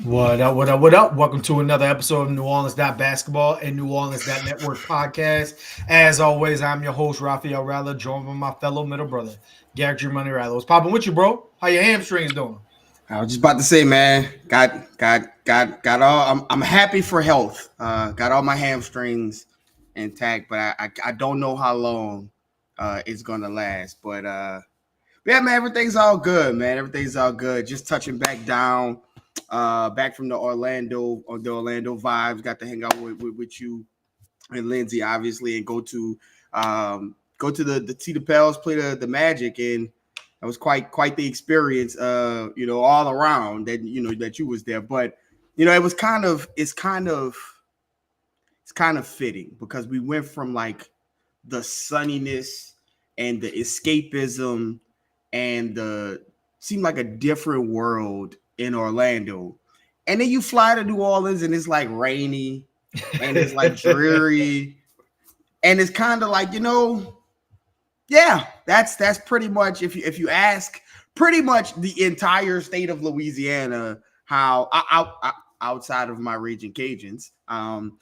What up, what up, what up? Welcome to another episode of NewOrleans.Basketball and NewOrleans.Network podcast. As always, I'm your host, Raphael Rattler, joined by my fellow middle brother, Garrick Rattler. What's popping with you, bro? How your hamstrings doing? I was just about to say, man, got all. I'm happy for health. Got all my hamstrings intact, but I don't know how long it's gonna last. But yeah, man, everything's all good, man. Everything's all good. Just touching back down, back from the Orlando vibes. Got to hang out with you and Lindsay, obviously, and go to the see the Pels play the Magic, and that was quite the experience, all around that that you was there. But it was it's kind of fitting because we went from like the sunniness and the escapism and the seemed like a different world in Orlando. And then you fly to New Orleans and it's like rainy and it's like dreary. And it's kind of like, yeah, that's pretty much if you ask pretty much the entire state of Louisiana, how outside of my region Cajuns,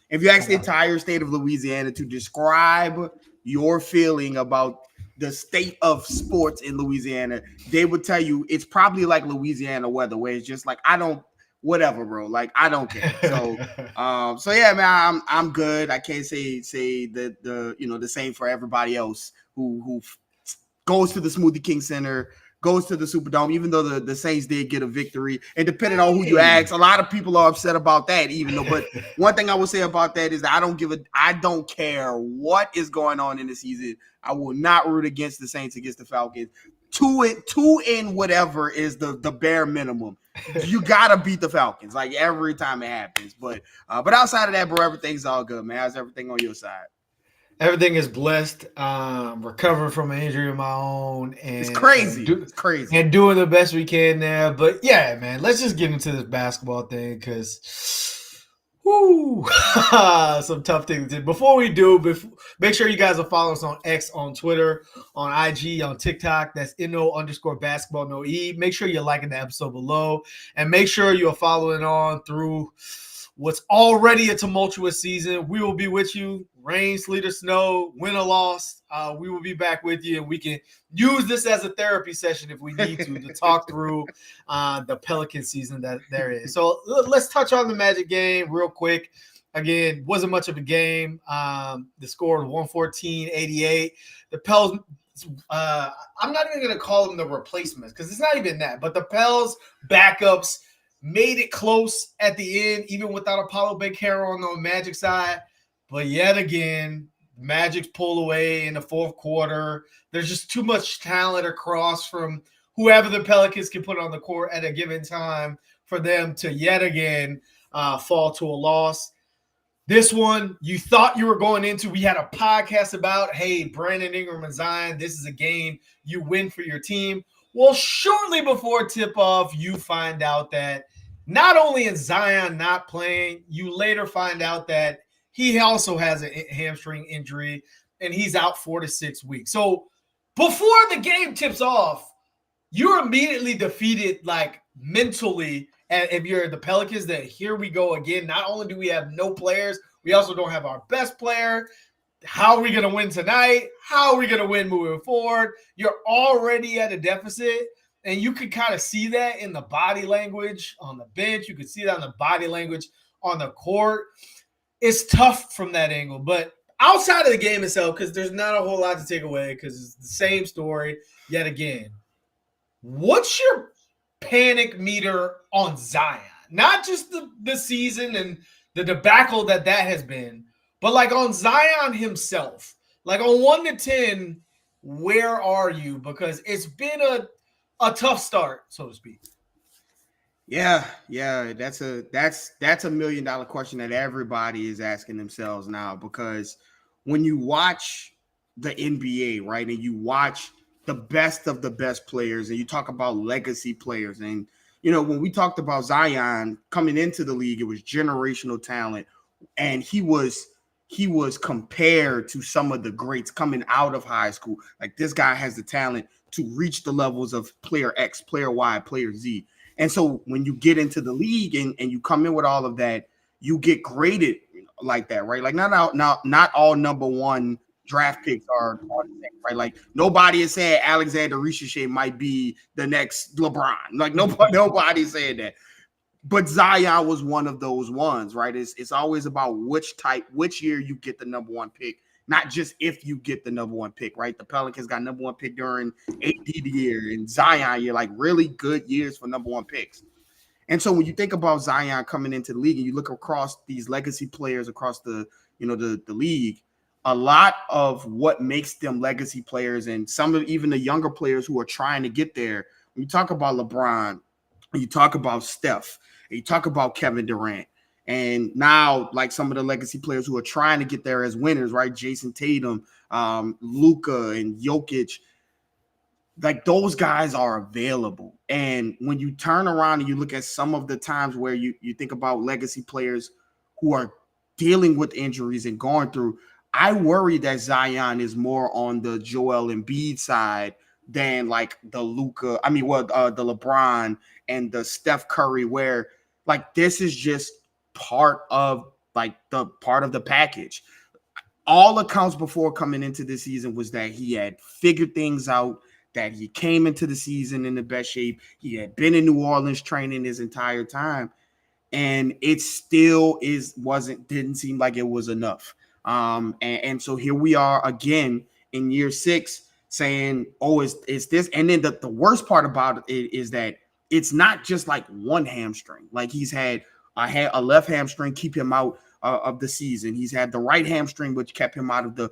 if you ask the entire state of Louisiana to describe your feeling about the state of sports in Louisiana, they would tell you it's probably like Louisiana weather, where it's just like whatever, bro. Like I don't care. So yeah, man, I'm good. I can't say the same for everybody else who goes to the Smoothie King Center, goes to the Superdome, even though the Saints did get a victory. And depending on who you ask, a lot of people are upset about that, even though. But one thing I will say about that is that I don't care what is going on in the season. I will not root against the Saints against the Falcons. Two in whatever is the bare minimum. You gotta beat the Falcons like every time it happens. But outside of that, bro, everything's all good, man. How's everything on your side? Everything is blessed. Recovering from an injury of my own, and it's crazy. It's crazy, and doing the best we can there. But yeah, man, let's just get into this basketball thing because, some tough things. Before we do, make sure you guys are following us on X, on Twitter, on IG, on TikTok. That's NO_basketball, no E. Make sure you're liking the episode below, and make sure you're following on through what's already a tumultuous season. We will be with you. Rain, sleet, or snow, win or loss. We will be back with you, and we can use this as a therapy session if we need to talk through the Pelican season that there is. So let's touch on the Magic game real quick. Again, wasn't much of a game. The score was 114-88. The Pels, I'm not even going to call them the replacements because it's not even that, but the Pels backups made it close at the end, even without Apollo Banchero on the Magic side. But yet again, Magic's pull away in the fourth quarter. There's just too much talent across from whoever the Pelicans can put on the court at a given time for them to yet again fall to a loss. This one, you thought you were going into, we had a podcast about, hey, Brandon Ingram and Zion, this is a game you win for your team. Well, shortly before tip-off, you find out that not only is Zion not playing, you later find out that he also has a hamstring injury, and he's out 4 to 6 weeks. So before the game tips off, you're immediately defeated, like mentally. And if you're the Pelicans, that here we go again. Not only do we have no players, we also don't have our best player. How are we going to win tonight? How are we going to win moving forward? You're already at a deficit, and you can kind of see that in the body language on the bench. You can see that in the body language on the court. It's tough from that angle, but outside of the game itself, because there's not a whole lot to take away because it's the same story yet again. What's your panic meter on Zion? Not just the season and the debacle that has been, but like on Zion himself. Like on 1 to 10, where are you? Because it's been a tough start, so to speak. Yeah, that's a $1 million question that everybody is asking themselves now, because when you watch the NBA, right, and you watch the best of the best players, and you talk about legacy players, and when we talked about Zion coming into the league, it was generational talent, and he was compared to some of the greats coming out of high school. Like, this guy has the talent to reach the levels of player X, player Y, player Z. And so when you get into the league and you come in with all of that, you get graded like that, right? Like not all number one draft picks are the same, right? Like nobody is saying Alexander Ricochet might be the next LeBron. Like nobody said that. But Zion was one of those ones, right? It's always about which year you get the number one pick, not just if you get the number one pick, right? The Pelicans got number one pick during AD year and Zion year, like really good years for number one picks. And so when you think about Zion coming into the league and you look across these legacy players across the league, a lot of what makes them legacy players and some of even the younger players who are trying to get there, when you talk about LeBron, you talk about Steph, and you talk about Kevin Durant, and now like some of the legacy players who are trying to get there as winners, right? Jason Tatum, Luka, and Jokic. Like those guys are available. And when you turn around and you look at some of the times where you think about legacy players who are dealing with injuries and going through, I worry that Zion is more on the Joel Embiid side than like the Luka, the LeBron and the Steph Curry, where like this is just part of the package. All accounts before coming into this season was that he had figured things out, that he came into the season in the best shape. He had been in New Orleans training his entire time, and it still didn't seem like it was enough. And so here we are again in year 6 saying, oh, is this? And then the worst part about it is that it's not just like one hamstring. Like he's had a left hamstring keep him out of the season. He's had the right hamstring, which kept him out of the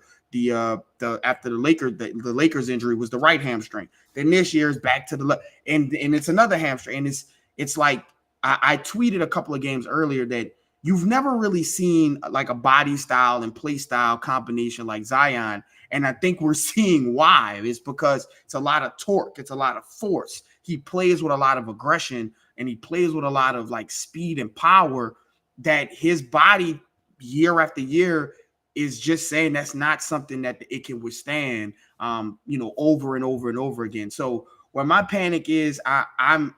after the Lakers injury was the right hamstring. Then this year is back to the left, and it's another hamstring. And it's like I tweeted a couple of games earlier that you've never really seen like a body style and play style combination like Zion. And I think we're seeing why. It's because it's a lot of torque. It's a lot of force. He plays with a lot of aggression and he plays with a lot of like speed and power that his body year after year is just saying that's not something that it can withstand, over and over and over again. So where my panic is, I'm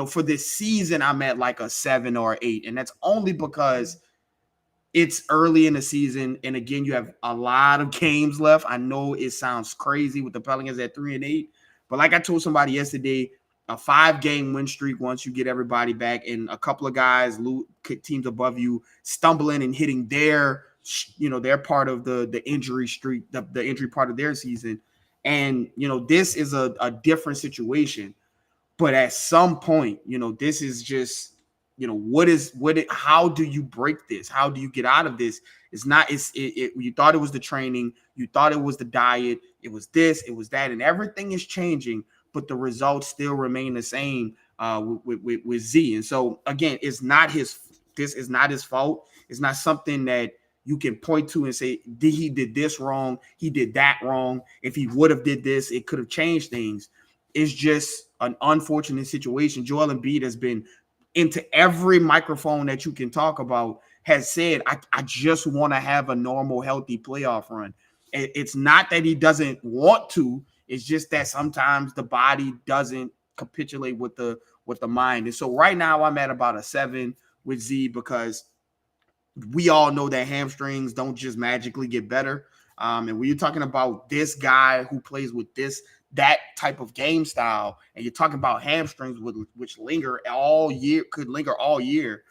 for this season, I'm at like a 7 or 8. And that's only because it's early in the season. And again, you have a lot of games left. I know it sounds crazy with the Pelicans at 3-8, but like I told somebody yesterday, a 5-game win streak once you get everybody back and a couple of guys, teams above you, stumbling and hitting their part of the injury streak, the injury part of their season. And, this is a different situation. But at some point, this is just, how do you break this? How do you get out of this? You thought it was the training, you thought it was the diet, it was this, it was that, and everything is changing, but the results still remain the same with Z. And so again, this is not his fault. It's not something that you can point to and say, he did this wrong, he did that wrong. If he would have did this, it could have changed things. It's just an unfortunate situation. Joel Embiid has been into every microphone that you can talk about, has said, I just want to have a normal, healthy playoff run. It's not that he doesn't want to. It's just that sometimes the body doesn't capitulate with the mind. And so right now I'm at about a 7 with Z because we all know that hamstrings don't just magically get better. And when you're talking about this guy who plays with that type of game style, and you're talking about hamstrings which linger all year, could linger all year,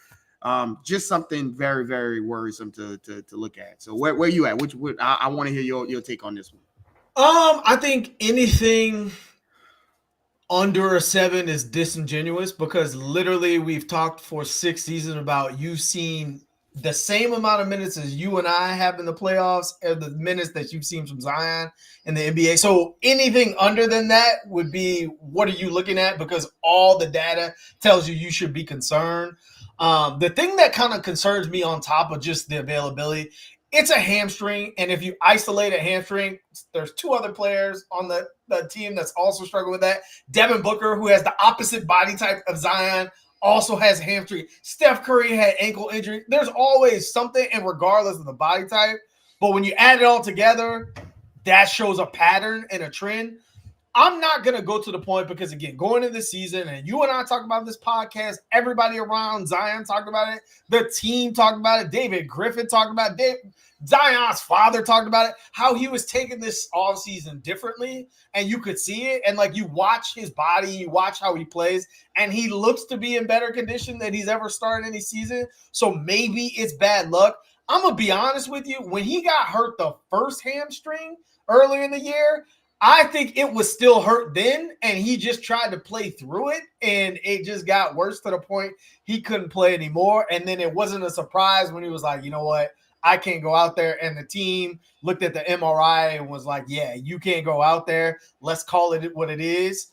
just something very, very worrisome to look at. So where you at? I want to hear your take on this one. I think anything under a 7 is disingenuous because literally we've talked for 6 seasons about you seeing the same amount of minutes as you and I have in the playoffs and the minutes that you've seen from Zion in the NBA. So anything under than that would be, what are you looking at? Because all the data tells you should be concerned. The thing that kind of concerns me on top of just the availability, it's a hamstring. And if you isolate a hamstring, there's 2 other players on the team that's also struggling with that. Devin Booker, who has the opposite body type of Zion, also has a hamstring. Steph Curry had ankle injury. There's always something, and regardless of the body type. But when you add it all together, that shows a pattern and a trend. I'm not going to go to the point because, again, going into the season, and you and I talked about this podcast, everybody around Zion talked about it, the team talked about it, David Griffin talked about it, Zion's father talked about it, how he was taking this offseason differently, and you could see it. And, like, you watch his body, you watch how he plays, and he looks to be in better condition than he's ever started any season. So maybe it's bad luck. I'm going to be honest with you. When he got hurt the first hamstring earlier in the year, I think it was still hurt then, and he just tried to play through it, and it just got worse to the point he couldn't play anymore. And then it wasn't a surprise when he was like, you know what, I can't go out there. And the team looked at the MRI and was like, yeah, you can't go out there. Let's call it what it is.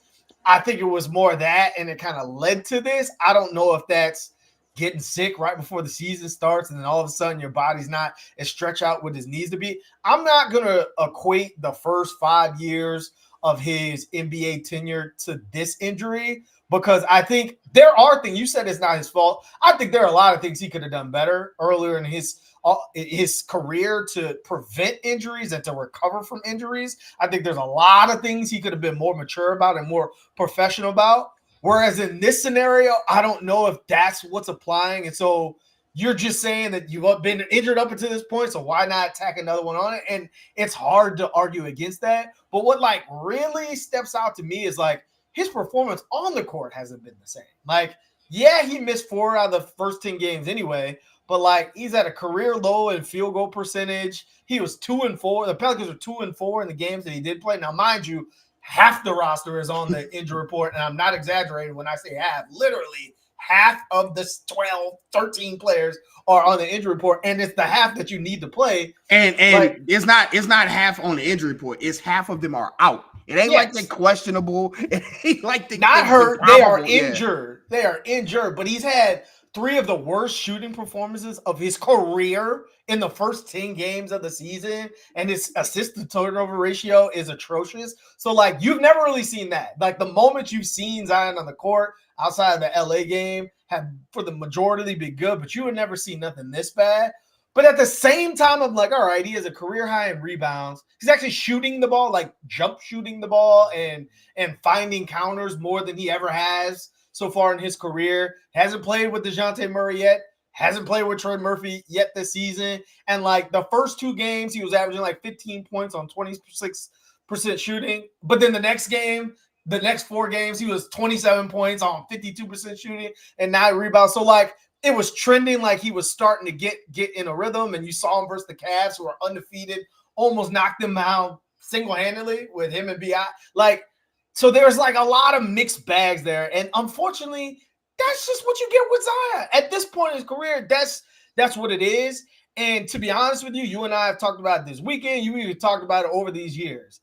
I think it was more that, and it kind of led to this. I don't know if that's getting sick right before the season starts, and then all of a sudden your body's not as stretched out what it needs to be. I'm not going to equate the first 5 years of his NBA tenure to this injury, because I think there are things, you said it's not his fault. I think there are a lot of things he could have done better earlier in his career to prevent injuries and to recover from injuries. I think there's a lot of things he could have been more mature about and more professional about. Whereas in this scenario, I don't know if that's what's applying. And so you're just saying that you've been injured up until this point, so why not tack another one on it? And it's hard to argue against that. But what like really steps out to me is like his performance on the court hasn't been the same. Like, yeah, he missed 4 out of the first 10 games anyway, but like he's at a career low in field goal percentage. He was 2-4. The Pelicans were 2-4 in the games that he did play. Now, mind you, half the roster is on the injury report, and I'm not exaggerating when I say half. Literally, half of the 12, 13 players are on the injury report, and it's the half that you need to play. And like, it's not half on the injury report. It's half of them are out. It ain't like they're questionable. It ain't like they're not hurt. They are injured. Yeah. They are injured, but he's had 3 of the worst shooting performances of his career in the first 10 games of the season, and his assist to turnover ratio is atrocious. So, like, you've never really seen that. Like, the moment you've seen Zion on the court outside of the LA game have, for the majority, been good, but you would never see nothing this bad. But at the same time, I'm like, all right, he has a career high in rebounds. He's actually shooting the ball, like jump shooting the ball and finding counters more than he ever has so far in his career. Hasn't played with DeJounte Murray yet. Hasn't played with Trey Murphy yet this season. And like the first 2 games, he was averaging like 15 points on 26% shooting. But then the next game, the next 4 games, he was 27 points on 52% shooting and 9 rebounds. So like it was trending like he was starting to get in a rhythm. And you saw him versus the Cavs, who are undefeated, almost knocked them out single-handedly with him and B.I. Like, so there's like a lot of mixed bags there. And unfortunately, that's just what you get with Zion. At this point in his career, that's what it is. And to be honest with you, you and I have talked about it this weekend. You even talked about it over these years.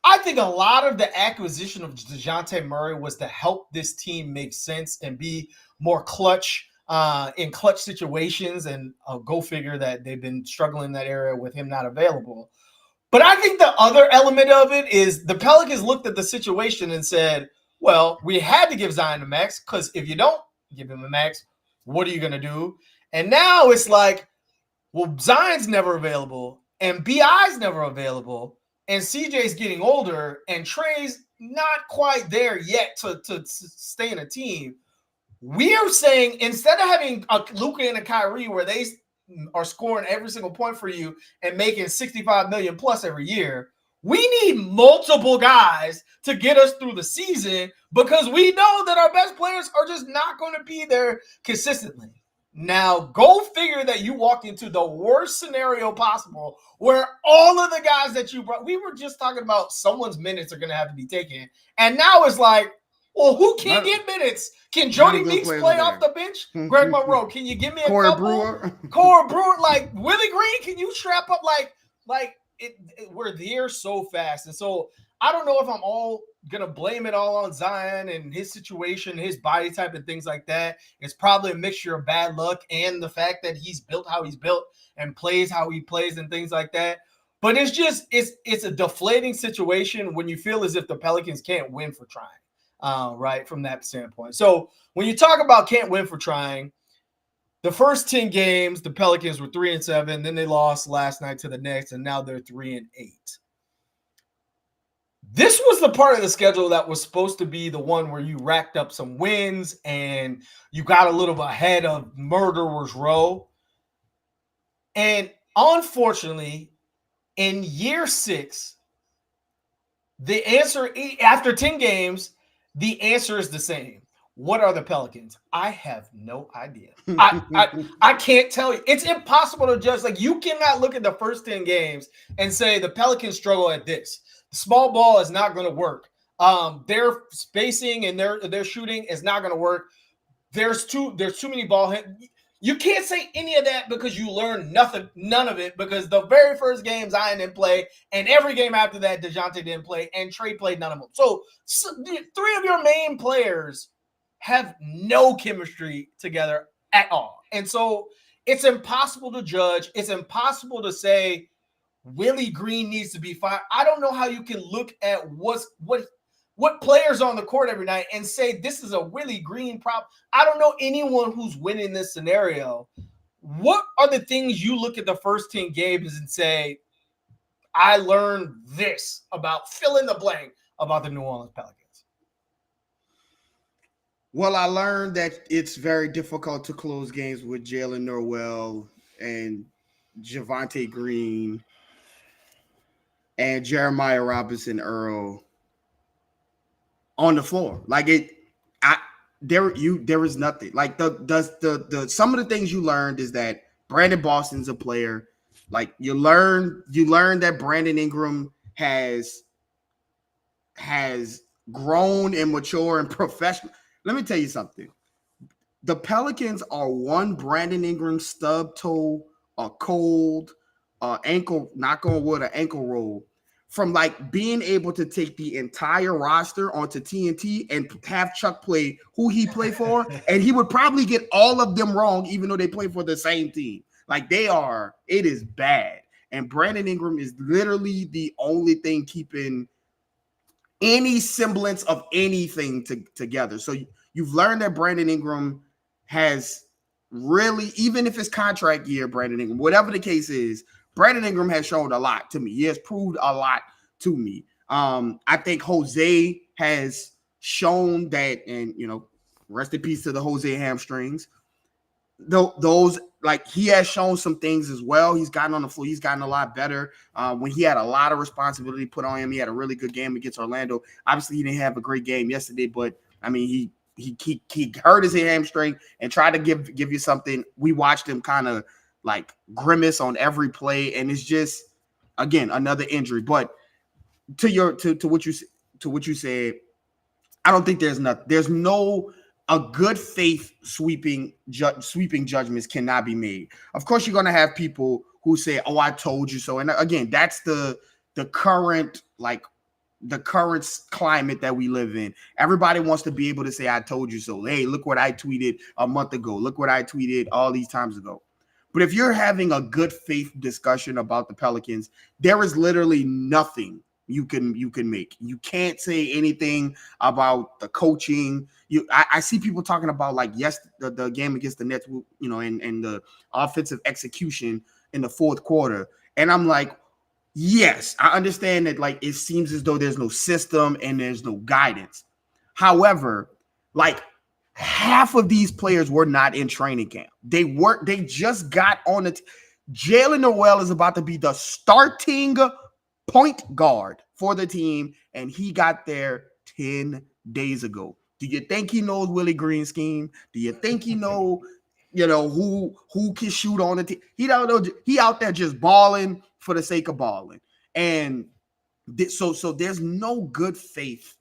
I think a lot of the acquisition of DeJounte Murray was to help this team make sense and be more clutch in clutch situations. And go figure that they've been struggling in that area with him not available. But I think the other element of it is the Pelicans looked at the situation and said, well, we had to give Zion a max, because if you don't give him a max, what are you going to do? And now it's like, well, Zion's never available, and B.I.'s never available, and CJ's getting older, and Trey's not quite there yet to stay in a team. We're saying instead of having a Luka and a Kyrie where they are scoring every single point for you and making $65 million plus every year, we need multiple guys to get us through the season, because we know that our best players are just not going to be there consistently. Now, go figure that you walked into the worst scenario possible where all of the guys that you brought, we were just talking about someone's minutes are going to have to be taken. And now it's like, well, who can't get minutes? Can Jody Meeks play off the bench? Greg Monroe, can you give me a Corey couple? Brewer. Corey Brewer, like Willie Green, can you strap up like we're there so fast. And so I don't know if I'm all going to blame it all on Zion and his situation, his body type and things like that. It's probably a mixture of bad luck and the fact that he's built how he's built and plays how he plays and things like that. But it's just, it's a deflating situation when you feel as if the Pelicans can't win for trying, right, from that standpoint. So when you talk about can't win for trying, the first 10 games, the Pelicans were 3-7. Then they lost last night to the Knicks, and now they're 3-8. This was the part of the schedule that was supposed to be the one where you racked up some wins and you got a little ahead of Murderers Row. And unfortunately, in year 6, the answer after 10 games, the answer is the same. What are the Pelicans? I have no idea. I can't tell you. It's impossible to judge. Like, you cannot look at the first 10 games and say the Pelicans struggle at this. Small ball is not going to work. Their spacing and their shooting is not going to work. There's too many ball hit. You can't say any of that because you learned none of it, because the very first game Zion didn't play, and every game after that DeJounte didn't play, and Trey played none of them. So 3 of your main players have no chemistry together at all. And so it's impossible to judge. It's impossible to say Willie Green needs to be fired. I don't know how you can look at what players on the court every night and say this is a Willie Green problem. I don't know anyone who's winning this scenario. What are the things you look at the first 10 games and say, I learned this about fill in the blank about the New Orleans Pelicans? Well, I learned that it's very difficult to close games with Jalen Norwell and Javonte Green and Jeremiah Robinson Earl on the floor. Like there is nothing. Like the some of the things you learned is that Brandon Boston's a player. Like you learn that Brandon Ingram has grown and mature and professional. Let me tell you something. The Pelicans are one Brandon Ingram stub toe, a cold, ankle, knock on wood, an ankle roll, from like being able to take the entire roster onto TNT and have Chuck play who he played for, and he would probably get all of them wrong, even though they play for the same team. Like it is bad. And Brandon Ingram is literally the only thing keeping any semblance of anything together. So you've learned that Brandon Ingram has really, even if it's contract year, Brandon Ingram, whatever the case is, Brandon Ingram has shown a lot to me. He has proved a lot to me. I think Jose has shown that, and rest in peace to the Jose hamstrings. Those, like, he has shown some things as well. He's gotten on the floor. He's gotten a lot better. When he had a lot of responsibility put on him, he had a really good game against Orlando. Obviously, he didn't have a great game yesterday, but I mean, he hurt his hamstring and tried to give you something. We watched him kind of like grimace on every play, and it's just, again, another injury. But to what you said, I don't think there's no a good faith sweeping judgments cannot be made. Of course, you're going to have people who say, "Oh, I told you so." And again, that's the current climate that we live in. Everybody wants to be able to say, "I told you so." Hey, look what I tweeted a month ago. Look what I tweeted all these times ago. But if you're having a good faith discussion about the Pelicans, there is literally nothing you can make. You can't say anything about the coaching. I see people talking about, like, yes, the game against the Nets, and the offensive execution in the fourth quarter. And I'm like, yes, I understand that, like, it seems as though there's no system and there's no guidance. However, like, half of these players were not in training camp. They just got on it. Jalen Noel is about to be the starting point guard for the team, and he got there 10 days ago. Do you think he knows Willie Green's scheme? Do you think he know, who can shoot on the team? He don't know. He out there just balling for the sake of balling. And so there's no good faith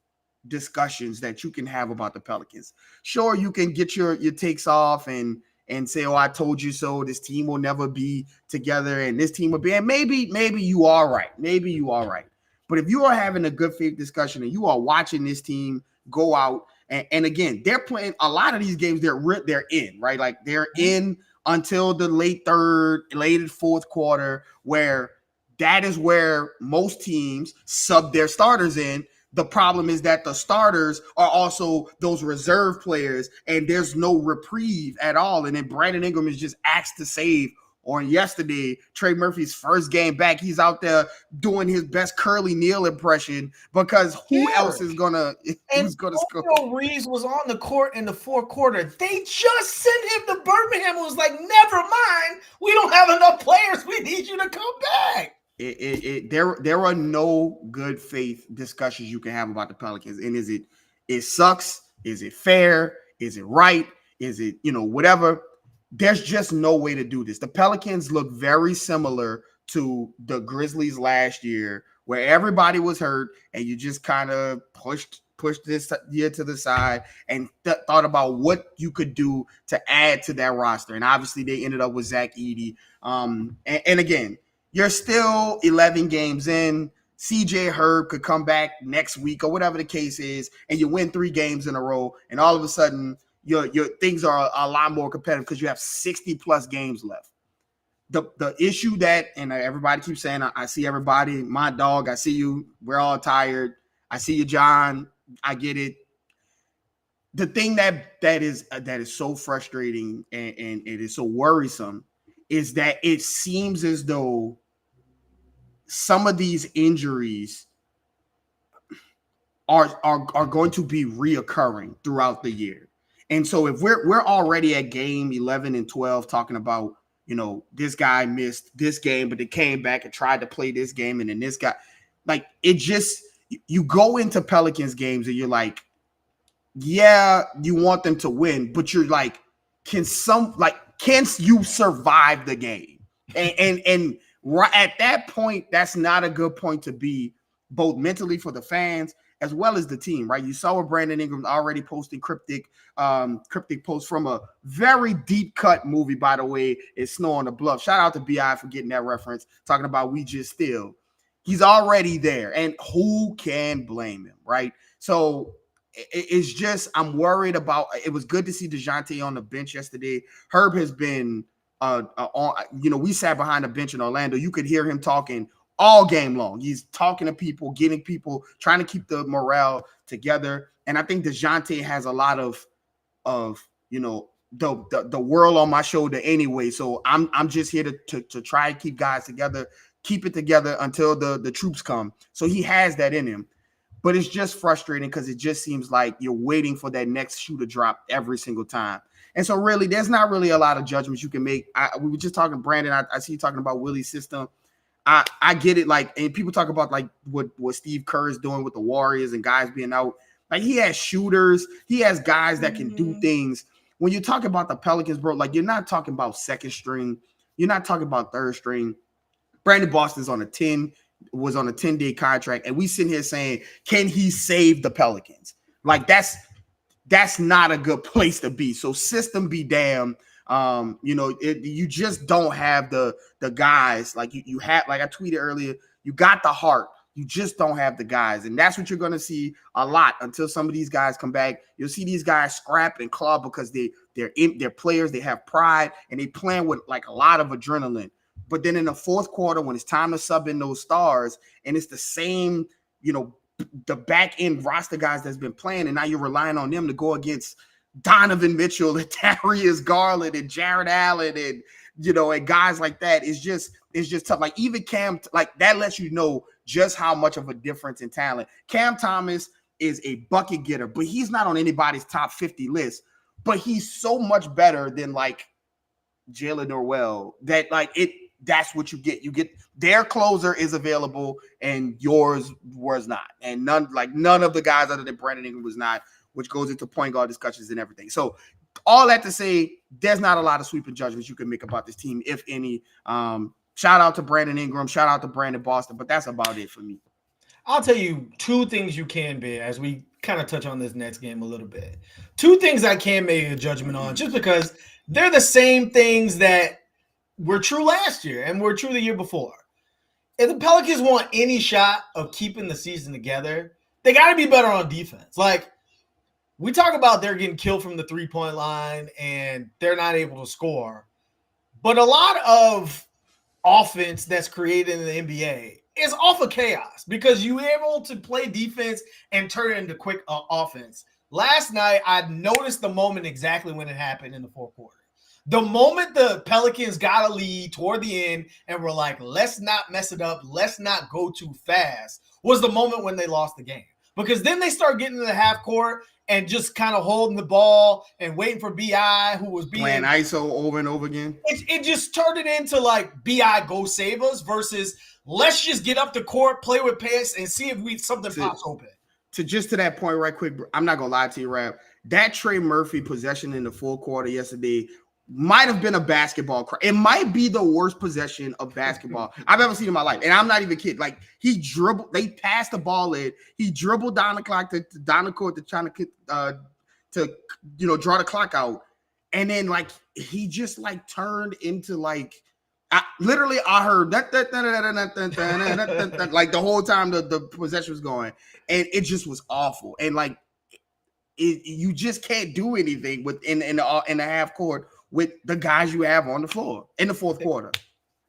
discussions that you can have about the Pelicans. Sure, you can get your takes off and say, "Oh, I told you so. This team will never be together, and this team will be." And maybe you are right. Maybe you are right. But if you are having a good faith discussion and you are watching this team go out, and again, they're playing a lot of these games, they're in, right? Like, they're in until the late fourth quarter, where that is where most teams sub their starters in. The problem is that the starters are also those reserve players, and there's no reprieve at all. And then Brandon Ingram is just asked to save Or yesterday, Trey Murphy's first game back, he's out there doing his best Curly Neal impression because who else is gonna score? Reeves was on the court in the fourth quarter. They just sent him to Birmingham. It was like, never mind. We don't have enough players. We need you to come back. There are no good faith discussions you can have about the Pelicans. And is it sucks? Is it fair? Is it right? Is it, whatever? There's just no way to do this. The Pelicans look very similar to the Grizzlies last year, where everybody was hurt and you just kind of pushed this year to the side and thought about what you could do to add to that roster. And obviously they ended up with Zach Edey. And again, you're still 11 games in. CJ Herb could come back next week or whatever the case is, and you win 3 games in a row, and all of a sudden your things are a lot more competitive because you have 60 plus games left. The issue that, and everybody keeps saying, I see everybody, my dog, I see you, we're all tired. I see you, John. I get it. The thing that is so frustrating and it is so worrisome is that it seems as though some of these injuries are going to be reoccurring throughout the year. And so if we're already at game 11 and 12 talking about, this guy missed this game, but they came back and tried to play this game, and then this guy, like, it just, you go into Pelicans games and you're like, yeah, you want them to win, but you're like, can you survive the game? And right at that point, that's not a good point to be, both mentally for the fans as well as the team, right? You saw where Brandon Ingram's already posting cryptic posts from a very deep cut movie, by the way, is Snow on the Bluff. Shout out to B.I. for getting that reference, talking about We Just Still. He's already there, and who can blame him, right? So it's just, I'm worried about, it was good to see DeJounte on the bench yesterday. Herb has been we sat behind the bench in Orlando. You could hear him talking all game long. He's talking to people, getting people, trying to keep the morale together. And I think DeJounte has a lot of the world on my shoulder anyway. So I'm just here to try and keep guys together, keep it together until the troops come. So he has that in him. But it's just frustrating because it just seems like you're waiting for that next shoe to drop every single time. And so really, there's not really a lot of judgments you can make. We were just talking, Brandon, I see you talking about Willie's system. I get it. Like, and people talk about like what Steve Kerr is doing with the Warriors and guys being out. Like, he has shooters. He has guys that can do things. When you talk about the Pelicans, bro, like, you're not talking about second string. You're not talking about third string. Brandon Boston's was on a 10-day contract, and we sitting here saying, can he save the Pelicans? Like, that's not a good place to be. So system be damned. You just don't have the guys like you have. Like I tweeted earlier, you got the heart, you just don't have the guys, and that's what you're going to see a lot until some of these guys come back. You'll see these guys scrap and claw because they're players, they have pride, and they playing with like a lot of adrenaline. But then in the fourth quarter, when it's time to sub in those stars, and it's the same, the back end roster guys that's been playing, and now you're relying on them to go against Donovan Mitchell and Darius Garland and Jared Allen and and guys like that. It's just tough. Like, even Cam, like, that lets you know just how much of a difference in talent. Cam Thomas is a bucket getter, but he's not on anybody's top 50 list. But he's so much better than like Jalen Norwell that that's what you get. You get their closer is available and yours was not. And none of the guys other than Brandon Ingram was not, which goes into point guard discussions and everything. So all that to say, there's not a lot of sweeping judgments you can make about this team, if any. Shout out to Brandon Ingram. Shout out to Brandon Boston. But that's about it for me. I'll tell you 2 things you can be, as we kind of touch on this next game a little bit. 2 things I can make a judgment on, just because they're the same things that were true last year and were true the year before. If the Pelicans want any shot of keeping the season together, they got to be better on defense. Like, we talk about they're getting killed from the 3-point line and they're not able to score. But a lot of offense that's created in the NBA is off of chaos because you're able to play defense and turn it into quick offense. Last night, I noticed the moment exactly when it happened in the fourth quarter. The moment the Pelicans got a lead toward the end and were like, let's not mess it up, let's not go too fast, was the moment when they lost the game. Because then they start getting to the half court and just kind of holding the ball and waiting for BI, who was playing ISO over and over again. It just turned it into like BI go save us versus let's just get up the court, play with pace, and see if something pops open. To that point right quick, I'm not going to lie to you, Rap. That Trey Murphy possession in the fourth quarter yesterday might have been a basketball cry. It might be the worst possession of basketball I've ever seen in my life. And I'm not even kidding. Like, they passed the ball in. He dribbled down the clock down the court to trying to draw the clock out. And then, like, he just, like, turned into, like, I heard that like the whole time the possession was going. And it just was awful. And, like, you just can't do anything in the half court with the guys you have on the floor in the fourth quarter.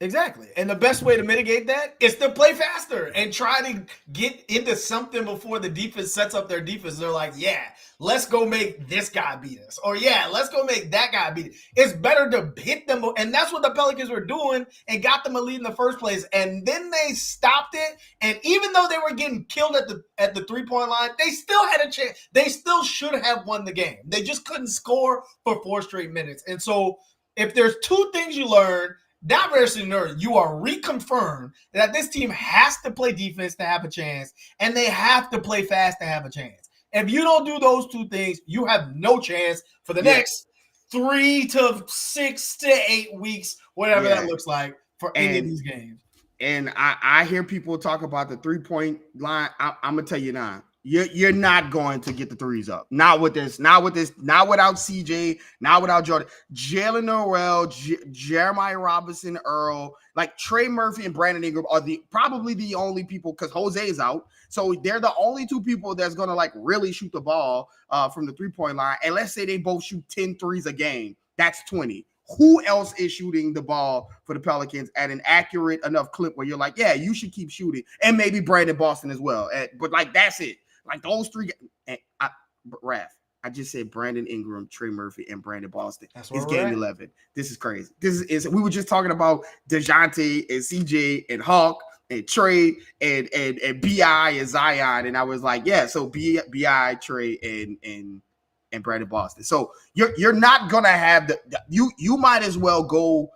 Exactly. And the best way to mitigate that is to play faster and try to get into something before the defense sets up their defense. They're like, yeah, let's go make this guy beat us. Or, yeah, let's go make that guy beat us. It's better to hit them. And that's what the Pelicans were doing and got them a lead in the first place. And then they stopped it. And even though they were getting killed at the three-point line, they still had a chance. They still should have won the game. They just couldn't score for 4 straight minutes. And so if there's 2 things you learn, that very scenario, you are reconfirmed that this team has to play defense to have a chance, and they have to play fast to have a chance. If you don't do those 2 things, you have no chance for the next 3 to 6 to 8 weeks, whatever that looks like for any of these games. And I hear people talk about the 3-point line. I'm gonna tell you now. You're not going to get the threes up. Not without CJ, not without Jordan. Jalen Noel, Jeremiah Robinson, Earl, like Trey Murphy and Brandon Ingram are probably the only people, because Jose is out. So they're the only 2 people that's going to like really shoot the ball from the 3-point line. And let's say they both shoot 10 threes a game. That's 20. Who else is shooting the ball for the Pelicans at an accurate enough clip where you're like, yeah, you should keep shooting? And maybe Brandon Boston as well. But like, that's it. Like those 3, Raph, I just said Brandon Ingram, Trey Murphy, and Brandon Boston. It's game 11. This is crazy. We were just talking about DeJounte and CJ and Hawk and Trey and BI and Zion. And I was like, yeah, so BI, Trey, and Brandon Boston. So you're not gonna have you might as well go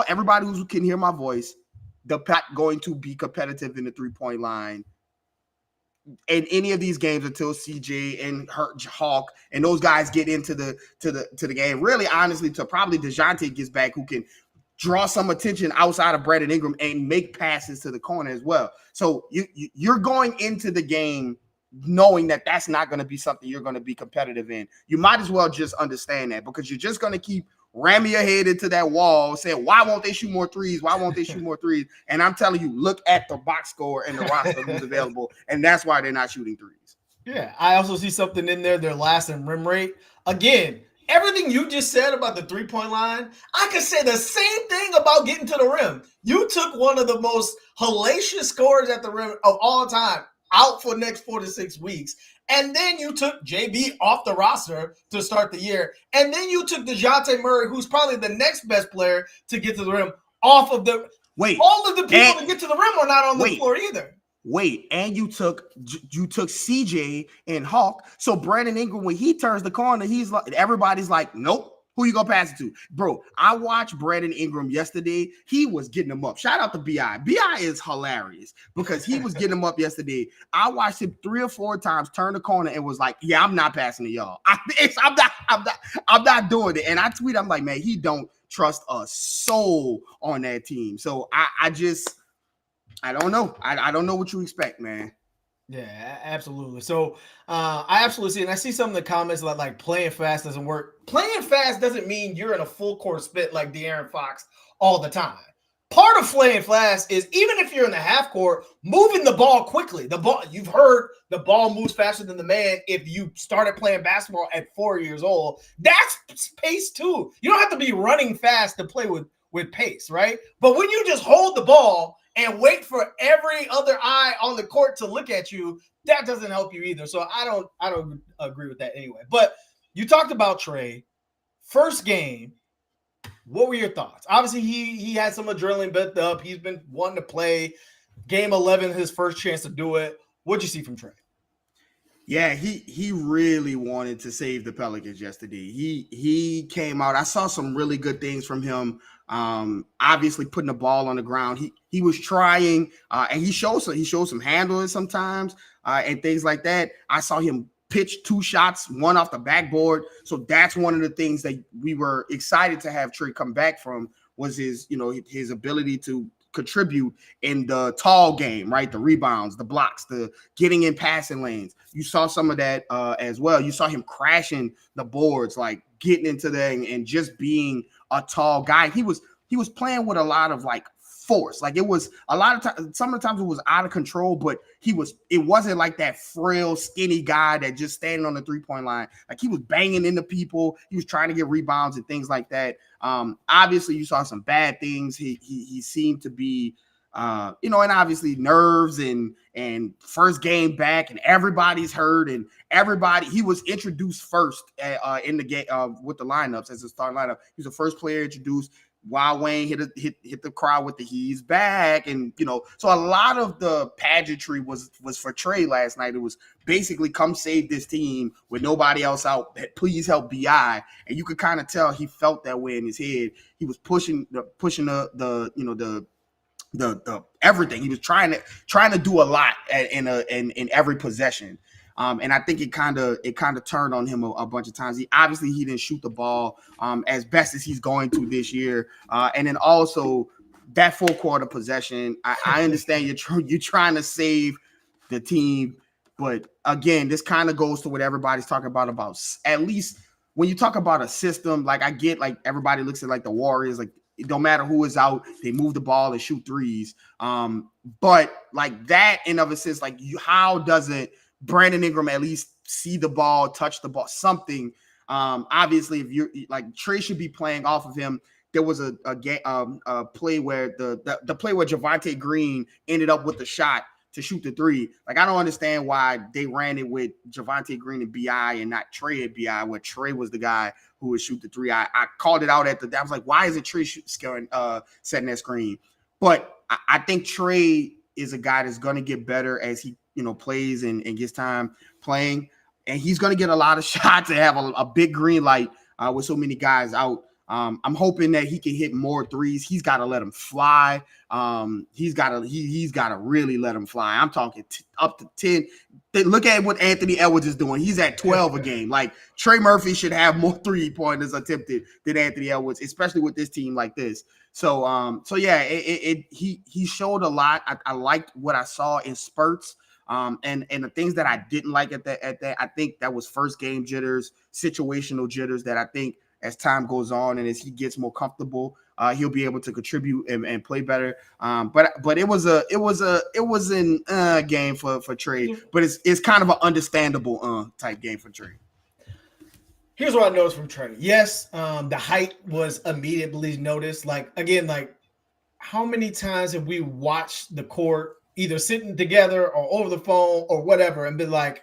everybody who can hear my voice, the pack going to be competitive in the 3-point line in any of these games until CJ and Hawk and those guys get into the game. Really, honestly, to probably DeJounte gets back, who can draw some attention outside of Brandon Ingram and make passes to the corner as well. So you're going into the game knowing that that's not going to be something you're going to be competitive in. You might as well just understand that, because you're just going to keep ramming your head into that wall saying, why won't they shoot more threes? Why won't they shoot more threes? And I'm telling you, look at the box score and the roster who's available, and that's why they're not shooting threes. Yeah, I also see something in there, their last in rim rate. Again, everything you just said about the 3-point line, I could say the same thing about getting to the rim. You took one of the most hellacious scorers at the rim of all time out for the next 4 to 6 weeks. And then you took JB off the roster to start the year. And then you took DeJounte Murray, who's probably the next best player to get to the rim, off of the – all of the people to get to the rim are not on the floor either. And you took CJ and Hawk. So Brandon Ingram, when he turns the corner, he's like, everybody's like, nope. Who you gonna pass it to? Bro, I watched Brandon Ingram yesterday. He was getting him up. Shout out to BI. BI is hilarious because he was getting him up yesterday. I watched him 3 or 4 times turn the corner and was like, yeah, I'm not passing to y'all. I'm not doing it. And I tweet, I'm like, man, he don't trust a soul on that team. So I don't know. I don't know what you expect, man. Yeah, absolutely. So I absolutely see, and I see some of the comments like playing fast doesn't work. Playing fast doesn't mean you're in a full court spit like De'Aaron Fox all the time. Part of playing fast is, even if you're in the half court, moving the ball quickly. The ball, you've heard the ball moves faster than the man. If you started playing basketball at 4 years old, that's pace too. You don't have to be running fast to play with pace, right? But when you just hold the ball and wait for every other eye on the court to look at you, that doesn't help you either. So I don't agree with that anyway. But you talked about Trey. First game, What were your thoughts? Obviously, he had some adrenaline built up. He's been wanting to play. Game 11, his first chance to do it. What'd you see from Trey? Yeah, he really wanted to save the Pelicans yesterday. He came out. I saw some really good things from him. Obviously putting the ball on the ground. He was trying, and he showed some handling sometimes, and things like that. I saw him pitch 2 shots, one off the backboard. So that's one of the things that we were excited to have Trey come back from, was his ability to contribute in the tall game, right? The rebounds, the blocks, the getting in passing lanes. You saw some of that as well. You saw him crashing the boards, like getting into there and just being a tall guy. He was playing with a lot of like force. Like it was a lot of times, some of the times it was out of control, but it wasn't like that frail, skinny guy that just standing on the 3-point line. Like he was banging into people. He was trying to get rebounds and things like that. Obviously you saw some bad things. He seemed to be, and obviously nerves and first game back and everybody's hurt and he was introduced first in the game with the lineups as a starting lineup. He was the first player introduced. While Wayne hit the crowd with the he's back, and so a lot of the pageantry was for Trey last night. It was basically come save this team with nobody else out. Please help BI, and you could kind of tell he felt that way in his head. He was pushing the everything. He was trying to do a lot in every possession. And I think it kind of turned on him a bunch of times. He didn't shoot the ball as best as he's going to this year. And then also that 4-quarter possession. I understand you're trying to save the team, but again, this kind of goes to what everybody's talking about at least when you talk about a system. Like I get, like everybody looks at like the Warriors, like it don't matter who is out, they move the ball and shoot threes. But like that in of a sense, like how doesn't Brandon Ingram at least see the ball, touch the ball, something? Obviously, if you're like Trey should be playing off of him. There was a play where the play where Javonte Green ended up with the shot to shoot the 3. Like I don't understand why they ran it with Javonte Green and BI and not Trey at BI, where Trey was the guy who would shoot the 3. I called it out I was like, why is it Trey setting that screen? But I think Trey is a guy that's going to get better as he plays and gets time playing, and he's going to get a lot of shots and have a big green light with so many guys out. I'm hoping that he can hit more threes. He's got to let him fly. He's got to really let him fly. I'm talking up to 10. Look at what Anthony Edwards is doing. He's at 12 a game. Like Trey Murphy should have more 3-pointers attempted than Anthony Edwards, especially with this team like this. So yeah, he showed a lot. I liked what I saw in spurts. And the things that I didn't like at that, I think that was first game jitters, situational jitters that I think as time goes on and as he gets more comfortable, he'll be able to contribute and play better. But it was an game for Trey, but it's kind of an understandable type game for Trey. Here's what I noticed from Trey. Yes, the height was immediately noticed. Like again, like how many times have we watched the court either sitting together or over the phone or whatever and been like,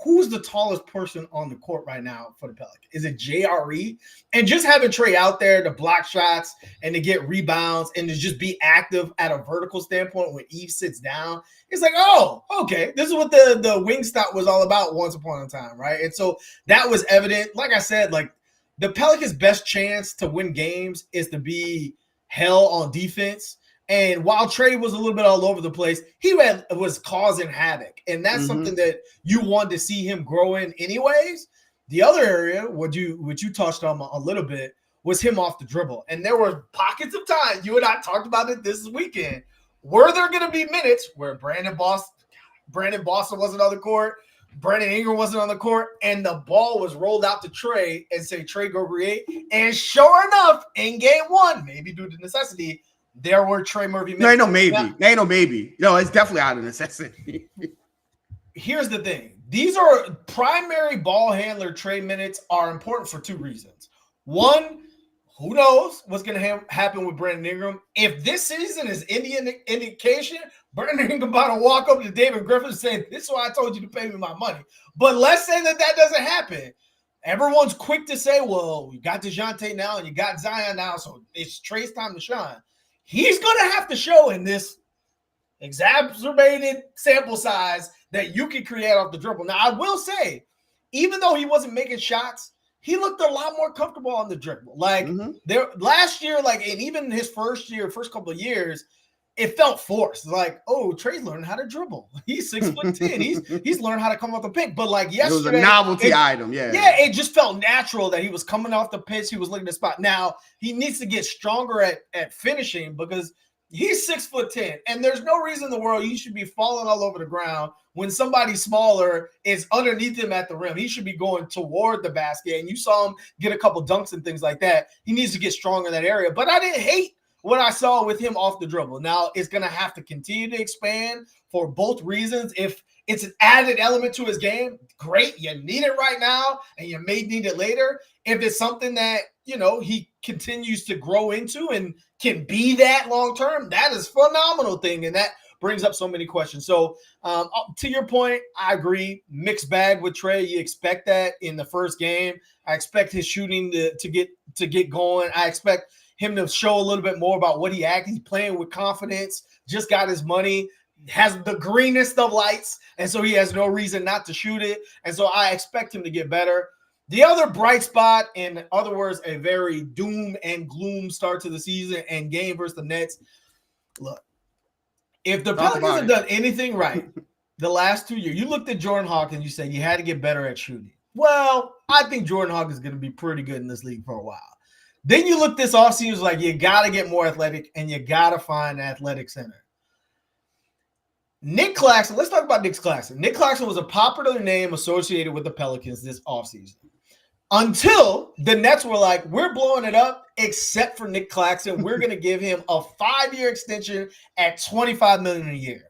who's the tallest person on the court right now for the Pelicans? Is it JRE? And just having Trey out there to block shots and to get rebounds and to just be active at a vertical standpoint when Yves sits down, it's like, oh, okay, this is what the wing stop was all about once upon a time, right? And so that was evident. Like I said, like the Pelicans' best chance to win games is to be hell on defense. And while Trey was a little bit all over the place, he was causing havoc. And that's something that you want to see him grow in anyways. The other area, which you touched on a little bit, was him off the dribble. And there were pockets of time, you and I talked about it this weekend, were there going to be minutes where Brandon Boston wasn't on the court, Brandon Ingram wasn't on the court, and the ball was rolled out to Trey and say, Trey, go create. And sure enough, in game 1, maybe due to necessity, there were Trey Murphy. No, ain't no maybe. No, it's definitely out of necessity. Here's the thing. These are primary ball handler Trey minutes are important for 2 reasons. One, who knows what's going to happen with Brandon Ingram. If this season is any indication, Brandon Ingram about to walk up to David Griffin and say, this is why I told you to pay me my money. But let's say that doesn't happen. Everyone's quick to say, well, you got DeJounte now and you got Zion now, so it's Trey's time to shine. He's going to have to show in this exacerbated sample size that you can create off the dribble. Now, I will say, even though he wasn't making shots, he looked a lot more comfortable on the dribble. Like there last year, like, and even his first couple of years, it felt forced. Like, oh, Trey's learning how to dribble. He's 6'10". He's learned how to come off the pick. But like yesterday, it was a novelty item. Yeah, it just felt natural that he was coming off the pitch. He was looking at the spot. Now he needs to get stronger at finishing because he's 6'10", and there's no reason in the world he should be falling all over the ground when somebody smaller is underneath him at the rim. He should be going toward the basket, and you saw him get a couple dunks and things like that. He needs to get stronger in that area. But I didn't hate what I saw with him off the dribble. Now, it's going to have to continue to expand for both reasons. If it's an added element to his game, great. You need it right now, and you may need it later. If it's something that, he continues to grow into and can be that long-term, that is a phenomenal thing, and that brings up so many questions. So, to your point, I agree. Mixed bag with Trey. You expect that in the first game. I expect his shooting to get going. I expect him to show a little bit more about what he's playing with confidence, just got his money, has the greenest of lights, and so he has no reason not to shoot it. And so I expect him to get better. The other bright spot, in other words, a very doom and gloom start to the season and game versus the Nets. Look, if the Pelicans have done anything right the last 2 years, you looked at Jordan Hawkins, you said you had to get better at shooting. Well, I think Jordan Hawkins is going to be pretty good in this league for a while. Then you look this offseason, like you got to get more athletic and you got to find an athletic center. Nick Claxton, let's talk about Nick Claxton. Nick Claxton was a popular name associated with the Pelicans this offseason. Until the Nets were like, we're blowing it up, except for Nick Claxton. We're going to give him a 5-year extension at $25 million a year.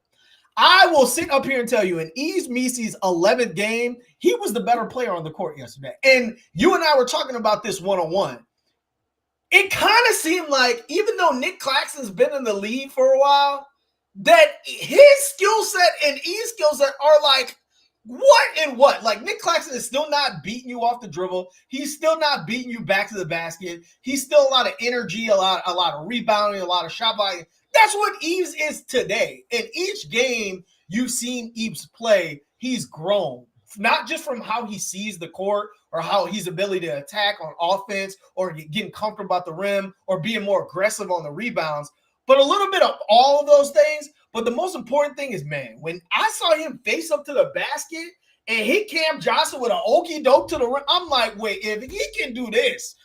I will sit up here and tell you, in Yves Missi's 11th game, he was the better player on the court yesterday. And you and I were talking about this one-on-one. It kind of seemed like, even though Nick Claxton's been in the league for a while, that his skill set and Yves' skill set are like, what and what? Like, Nick Claxton is still not beating you off the dribble. He's still not beating you back to the basket. He's still a lot of energy, a lot of rebounding, a lot of shot volume. That's what Yves is today. In each game you've seen Yves play, he's grown. Not just from how he sees the court or how his ability to attack on offense or getting comfortable at the rim or being more aggressive on the rebounds, but a little bit of all of those things. But the most important thing is, man, when I saw him face up to the basket and hit Cam Johnson with an okie doke to the rim, I'm like, wait, if he can do this,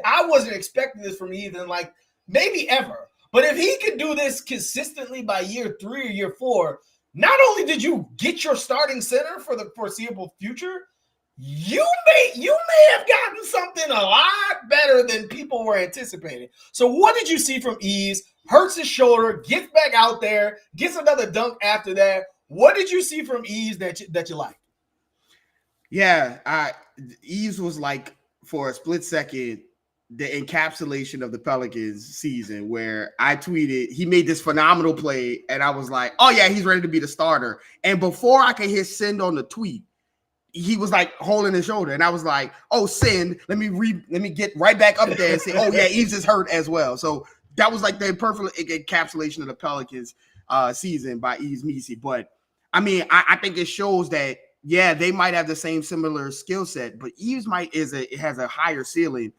I wasn't expecting this from Yves, like maybe ever. But if he can do this consistently by year 3 or year 4, not only did you get your starting center for the foreseeable future, you may have gotten something a lot better than people were anticipating. So what did you see from Yves? Hurts his shoulder, gets back out there, gets another dunk after that. What did you see from Yves that you liked? Yeah, Yves was like, for a split second, the encapsulation of the Pelicans season, where I tweeted, he made this phenomenal play, and I was like, oh yeah, he's ready to be the starter. And before I could hit send on the tweet, he was like holding his shoulder, and I was like, oh, send, let me get right back up there and say, oh yeah, Yves is hurt as well. So that was like the perfect encapsulation of the Pelicans season by Yves Missi. But I mean, I think it shows that, yeah, they might have the similar skill set, but Yves has a higher ceiling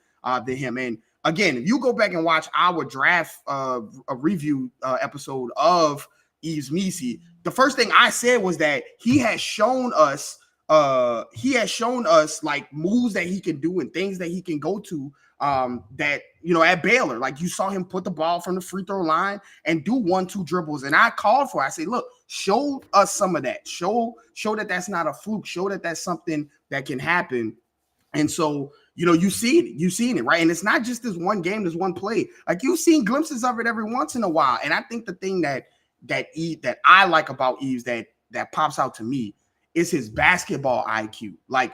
than him. And again, if you go back and watch our draft a review episode of Yves Missi, the first thing I said was that he has shown us like moves that he can do and things that he can go to that, at Baylor, like you saw him put the ball from the free throw line and do 1-2 dribbles. And I called for it. I said, look, show us some of that. Show that that's not a fluke. Show that that's something that can happen. And so, you've seen it, right? And it's not just this one game, this one play. Like, you've seen glimpses of it every once in a while. And I think the thing that I like about Yves that pops out to me is his basketball IQ. Like,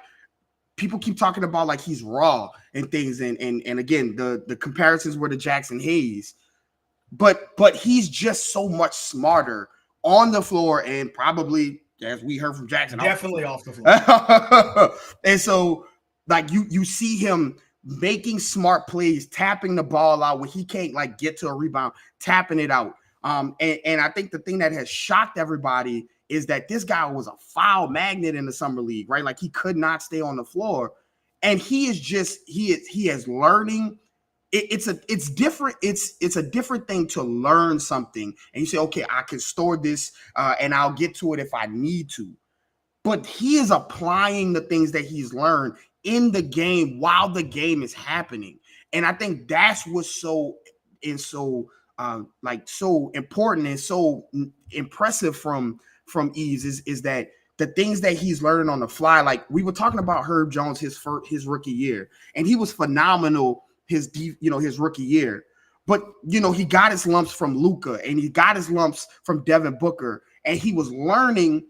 people keep talking about like he's raw and things, and again, the comparisons were to Jackson Hayes, but he's just so much smarter on the floor, and probably, as we heard from Jackson, definitely off the floor. And so Like you see him making smart plays, tapping the ball out when he can't like get to a rebound, tapping it out. And I think the thing that has shocked everybody is that this guy was a foul magnet in the summer league, right? Like he could not stay on the floor. And he is learning. It's different. It's a different thing to learn something and you say, okay, I can store this and I'll get to it if I need to. But he is applying the things that he's learned in the game while the game is happening. And I think that's what's so important and so impressive from Yves is that the things that he's learning on the fly. Like we were talking about Herb Jones his rookie year, and he was phenomenal his rookie year. But he got his lumps from Luka and he got his lumps from Devin Booker, and he was learning.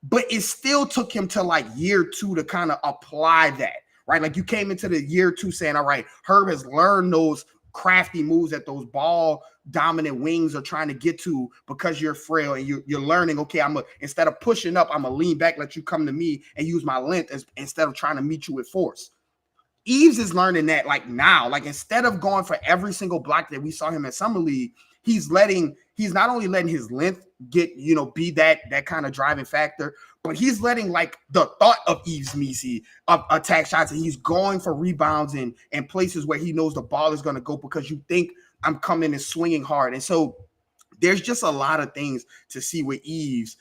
But it still took him to like year 2 to kind of apply that, right? Like you came into the year 2 saying, all right, Herb has learned those crafty moves that those ball dominant wings are trying to get to because you're frail and you're learning, okay, instead of pushing up, I'm going to lean back, let you come to me and use my length instead of trying to meet you with force. Yves is learning that like now, like instead of going for every single block that we saw him at Summer League, he's not only letting his length get, be that kind of driving factor, but he's letting like the thought of Yves Missi attack shots, and he's going for rebounds in places where he knows the ball is going to go because you think I'm coming and swinging hard. And so there's just a lot of things to see with Yves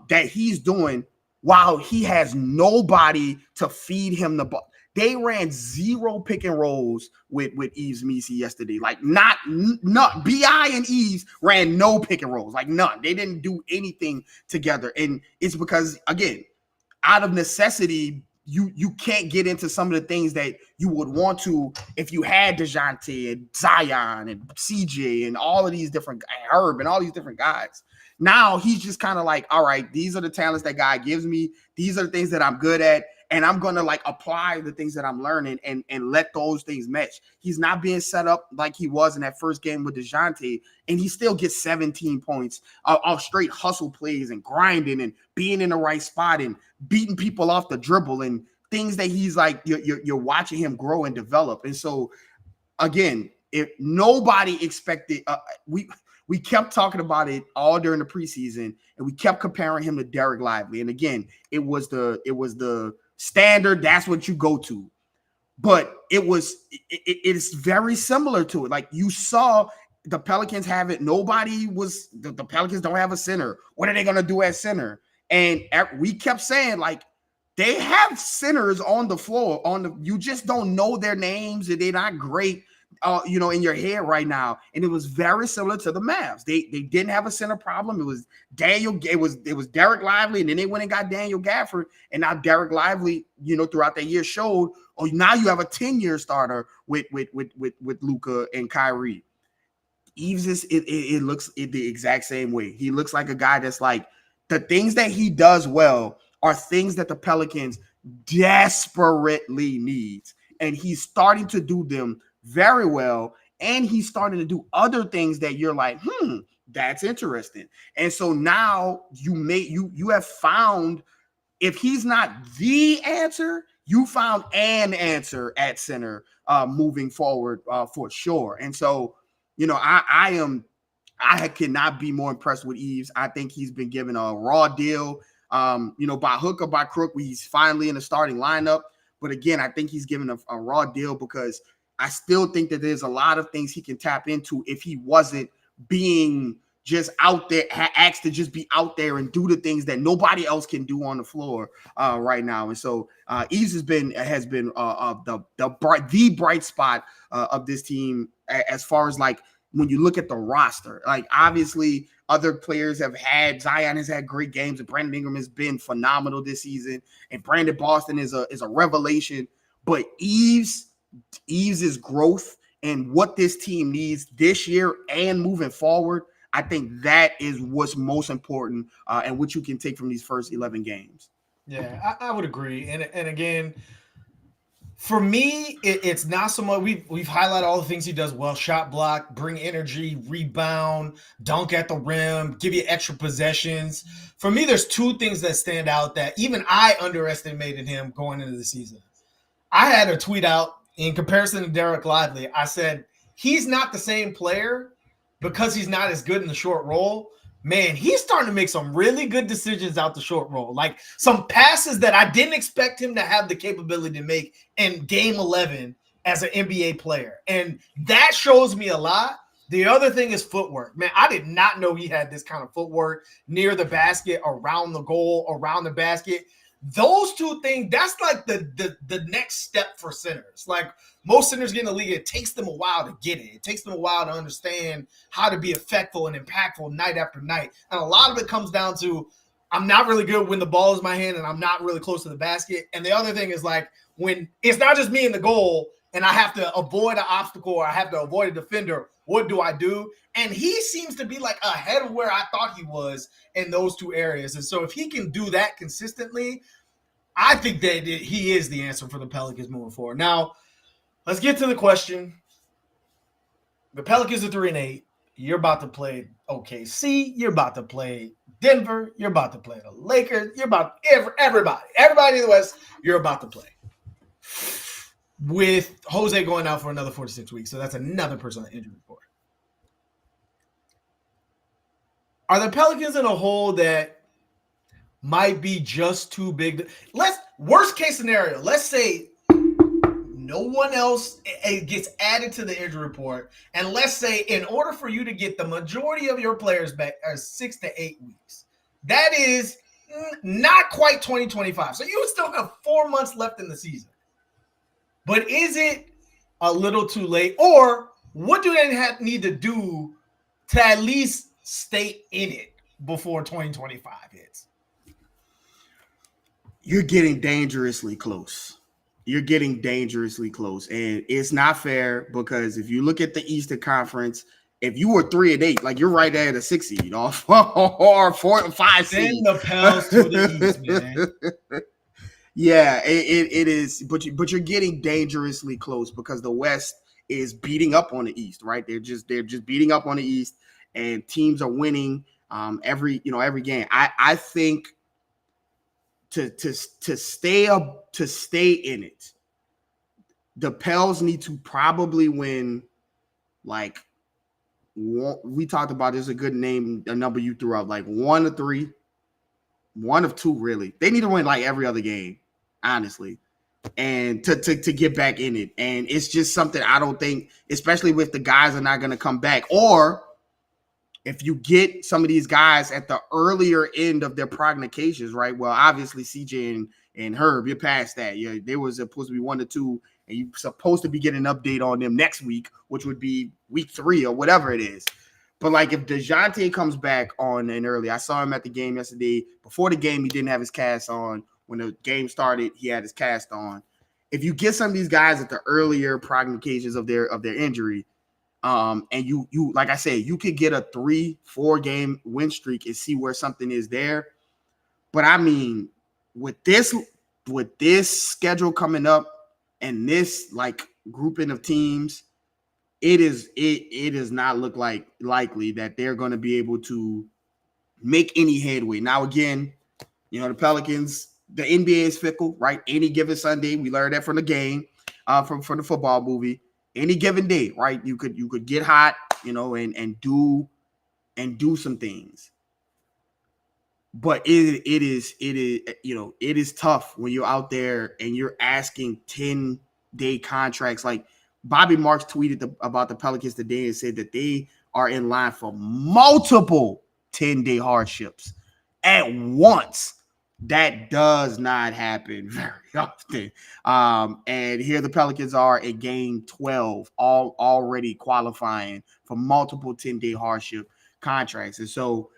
that he's doing while he has nobody to feed him the ball. They ran 0 pick and rolls with Yves Missi yesterday. Like not BI and Yves ran no pick and rolls, like none. They didn't do anything together. And it's because, again, out of necessity, you can't get into some of the things that you would want to if you had DeJounte and Zion and CJ and all of these different Herb and all these different guys. Now he's just kind of like, all right, these are the talents that God gives me. These are the things that I'm good at. And I'm going to like apply the things that I'm learning and let those things match. He's not being set up like he was in that first game with DeJounte, and he still gets 17 points off straight hustle plays and grinding and being in the right spot and beating people off the dribble and things that he's like, you're watching him grow and develop. And so again, if nobody expected, we kept talking about it all during the preseason, and we kept comparing him to Garrick Lively. And again, it was the standard, that's what you go to. But it's very similar to it. Like you saw the Pelicans have it. The Pelicans don't have a center. What are they going to do at center? And we kept saying, like, they have centers on the floor. You just don't know their names, and they're not great, in your head right now. And it was very similar to the Mavs. They didn't have a center problem. It was it was Garrick Lively, and then they went and got Daniel Gafford. And now Garrick Lively, throughout that year showed, now you have a 10-year starter with Luka and Kyrie. Yves it looks the exact same way. He looks like a guy that's like, the things that he does well are things that the Pelicans desperately needs. And he's starting to do them very well. And he's starting to do other things that you're like, that's interesting. And so now you have found, if he's not the answer, you found an answer at center moving forward for sure. And so, I cannot be more impressed with Yves. I think he's been given a raw deal, by hook or by crook. He's finally in the starting lineup. But again, I think he's given a raw deal because I still think that there's a lot of things he can tap into if he wasn't being just out there, asked to just be out there and do the things that nobody else can do on the floor right now. And so Yves has been the bright spot of this team as far as like when you look at the roster. Like obviously other players Zion has had great games, and Brandon Ingram has been phenomenal this season, and Brandon Boston is a revelation. But Yves' growth and what this team needs this year and moving forward, I think that is what's most important and what you can take from these first 11 games. Yeah, I would agree. And again, for me, it's not so much. We've highlighted all the things he does well: shot block, bring energy, rebound, dunk at the rim, give you extra possessions. For me, there's two things that stand out that even I underestimated him going into the season. I had a tweet out in comparison to Derek Lively. I said, he's not the same player because he's not as good in the short roll. Man, he's starting to make some really good decisions out the short roll. Like some passes that I didn't expect him to have the capability to make in game 11 as an NBA player. And that shows me a lot. The other thing is footwork. Man, I did not know he had this kind of footwork near the basket, around the goal, around the basket. Those two things, that's like the next step for centers. Like most centers get in the league, it takes them a while to get it. It takes them a while to understand how to be effective and impactful night after night. And a lot of it comes down to I'm not really good when the ball is in my hand and I'm not really close to the basket. And the other thing is like when it's not just me in the goal and I have to avoid an obstacle or I have to avoid a defender, what do I do? And he seems to be like ahead of where I thought he was in those two areas. And so if he can do that consistently, I think that he is the answer for the Pelicans moving forward. Now, let's get to the question. The Pelicans are 3-8. You're about to play OKC. You're about to play Denver. You're about to play the Lakers. You're about everybody in the West. You're about to play with Jose going out for another 4 to 6 weeks. So that's another person on the injury report. Are the Pelicans in a hole that might be just too big? Worst case scenario, let's say no one else gets added to the injury report. And let's say in order for you to get the majority of your players back are 6 to 8 weeks. That is not quite 2025. So you still have 4 months left in the season. But is it a little too late? Or what do they need to do to at least stay in it before 2025 hits? You're getting dangerously close. You're getting dangerously close. And it's not fair because if you look at the Eastern Conference, if you were 3-8, like you're right there at a 6 seed or 4 or 5 seed. Send the Pels to the East, man. Yeah, it is, but you're getting dangerously close because the West is beating up on the East, right? They're just beating up on the East, and teams are winning every game. I think to stay in it, the Pels need to probably win. Like we talked about, there's a good name, a number you threw out, like 1 of 3, 1 of 2. Really, they need to win like every other game, honestly, and to get back in it. And it's just something I don't think, especially with the guys are not going to come back, or if you get some of these guys at the earlier end of their prognostications, right? Well, obviously CJ and Herb, you're past that. Yeah, they was supposed to be 1 to 2, and you're supposed to be getting an update on them next week, which would be week 3 or whatever it is. But like if DeJounte comes back on and early, I saw him at the game yesterday. Before the game, he didn't have his cast on. When the game started, he had his cast on. If you get some of these guys at the earlier prognostications of their injury, and you like I said, you could get a 3-4 game win streak and see where something is there. But I mean, with this schedule coming up and this like grouping of teams, it does not look like likely that they're going to be able to make any headway. Now, again, the Pelicans, the NBA is fickle, right? Any given Sunday, we learned that from the game, from the football movie. Any given day, right? You could get hot, and do some things. But it is tough when you're out there and you're asking 10-day contracts. Like Bobby Marks tweeted about the Pelicans today and said that they are in line for multiple 10-day hardships at once. That does not happen very often. And here the Pelicans are at game 12, already qualifying for multiple 10-day hardship contracts. And so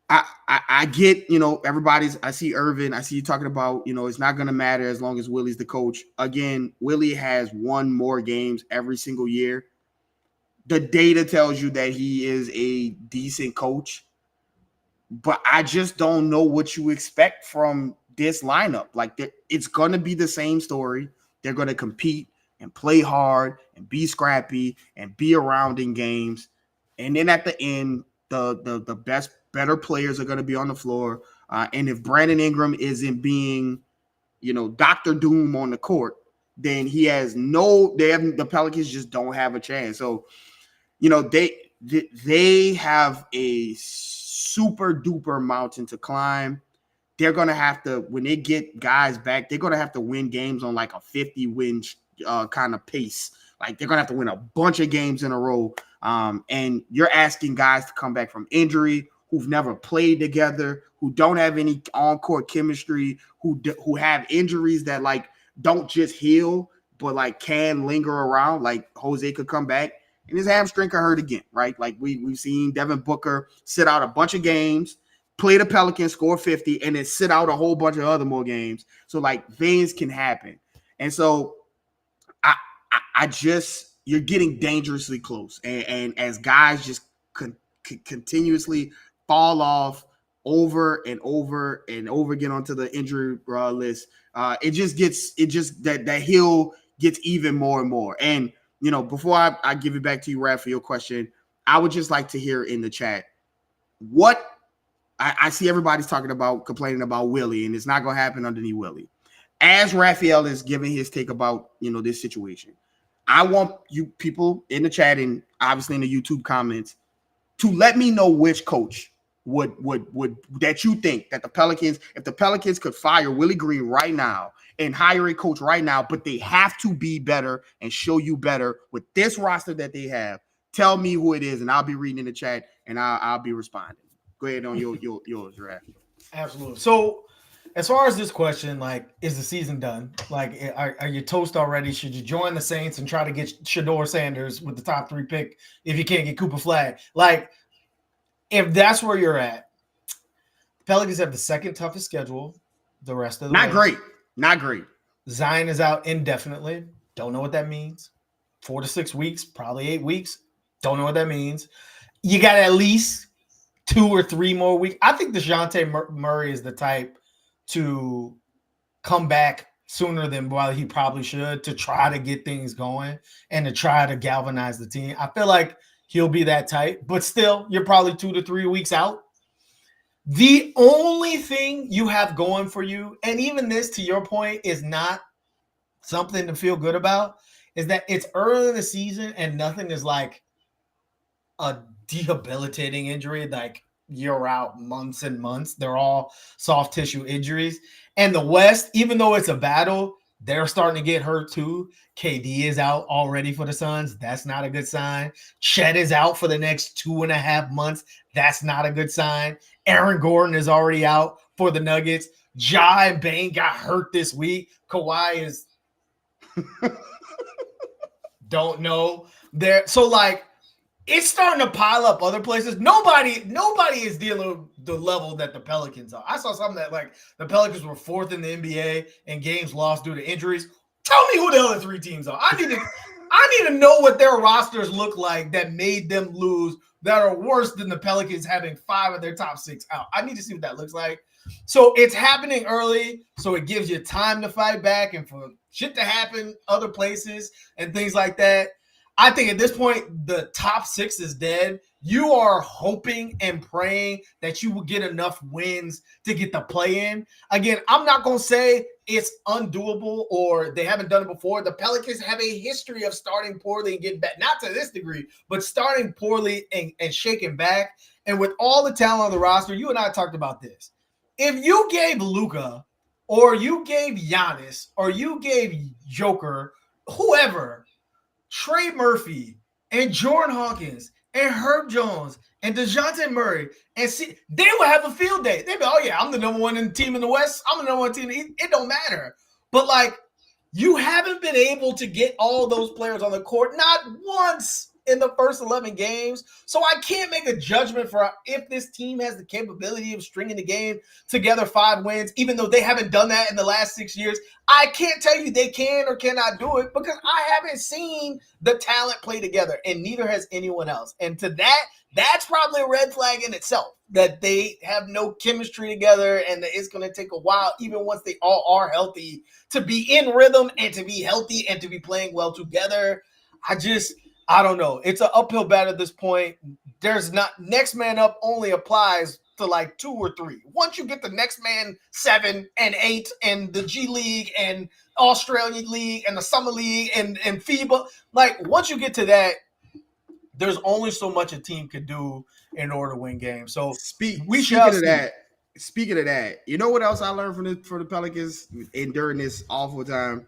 I get, I see Irvin, I see you talking about, it's not going to matter as long as Willie's the coach. Again, Willie has won more games every single year. The data tells you that he is a decent coach. But I just don't know what you expect from this lineup. Like, it's going to be the same story. They're going to compete and play hard and be scrappy and be around in games. And then at the end, the better players are going to be on the floor. And if Brandon Ingram isn't being, Dr. Doom on the court, then the Pelicans just don't have a chance. So, they have a super duper mountain to climb. They're going to have to, when they get guys back, they're going to have to win games on like a 50-win kind of pace. Like they're going to have to win a bunch of games in a row. And you're asking guys to come back from injury who've never played together, who don't have any on-court chemistry, who have injuries that like don't just heal, but like can linger around. Like Jose could come back and his hamstring could hurt again, right? Like we've seen Devin Booker sit out a bunch of games, play the Pelicans, score 50, and then sit out a whole bunch of other more games. So like things can happen. And so I just, you're getting dangerously close. And as guys just continuously fall off over and over and over again onto the injury list, that hill gets even more and more. And, before I give it back to you, Raph, for your question, I would just like to hear in the chat what I see everybody's complaining about Willie, and it's not going to happen underneath Willie. As Raphael is giving his take about, this situation, I want you people in the chat and obviously in the YouTube comments to let me know which coach would that you think that the Pelicans, if the Pelicans could fire Willie Green right now and hire a coach right now, but they have to be better and show you better with this roster that they have. Tell me who it is, and I'll be reading in the chat and I'll be responding. Go ahead on yours, Raph. Absolutely. So, as far as this question, like, is the season done? Like, are you toast already? Should you join the Saints and try to get Shedeur Sanders with the top 3 pick if you can't get Cooper Flag? Like, if that's where you're at, the Pelicans have the second toughest schedule the rest of the way. Not great. Zion is out indefinitely. Don't know what that means. 4 to 6 weeks, probably 8 weeks. Don't know what that means. You got at least 2 or 3 more weeks. I think DeJounte Murray is the type to come back sooner than while he probably should, to try to get things going and to try to galvanize the team. I feel like he'll be that type, but still, you're probably 2 to 3 weeks out. The only thing you have going for you, and even this, to your point, is not something to feel good about, is that it's early in the season and nothing is like a debilitating injury, like you're out months and months. They're all soft tissue injuries. And the West, even though it's a battle, they're starting to get hurt too. KD is out already for the Suns. That's not a good sign. Chet is out for the next 2.5 months. That's not a good sign. Aaron Gordon is already out for the Nuggets. Ja and Bane got hurt this week. Kawhi is don't know. So like, it's starting to pile up other places. Nobody is dealing with the level that the Pelicans are. I saw something that like the Pelicans were 4th in the NBA in games lost due to injuries. Tell me who the other 3 teams are. I need to know what their rosters look like that made them lose, that are worse than the Pelicans having 5 of their top 6 out. I need to see what that looks like. So it's happening early, so it gives you time to fight back and for shit to happen other places and things like that. I think at this point, the top 6 is dead. You are hoping and praying that you will get enough wins to get the play in. Again, I'm not going to say it's undoable or they haven't done it before. The Pelicans have a history of starting poorly and getting back. Not to this degree, but starting poorly and shaking back. And with all the talent on the roster, you and I talked about this. If you gave Luka or you gave Giannis or you gave Joker, whoever, Trey Murphy and Jordan Hawkins and Herb Jones and DeJounte Murray, and see, they will have a field day. They'll be, oh yeah, I'm the number 1 team in the West. I'm the number 1 team. It don't matter. But like, you haven't been able to get all those players on the court, not once in the first 11 games. So I can't make a judgment for if this team has the capability of stringing the game together 5 wins, even though they haven't done that in the last 6 years. I can't tell you they can or cannot do it because I haven't seen the talent play together, and neither has anyone else. And to that's probably a red flag in itself, that they have no chemistry together and that it's going to take a while, even once they all are healthy, to be in rhythm and to be healthy and to be playing well together. I don't know. It's an uphill battle at this point. There's not, next man up only applies to like 2 or 3. Once you get the next man 7 and 8 and the G League and Australian League and the Summer League and FIBA, like once you get to that, there's only so much a team could do in order to win games. So speaking of that, you know what else I learned from the Pelicans during this awful time?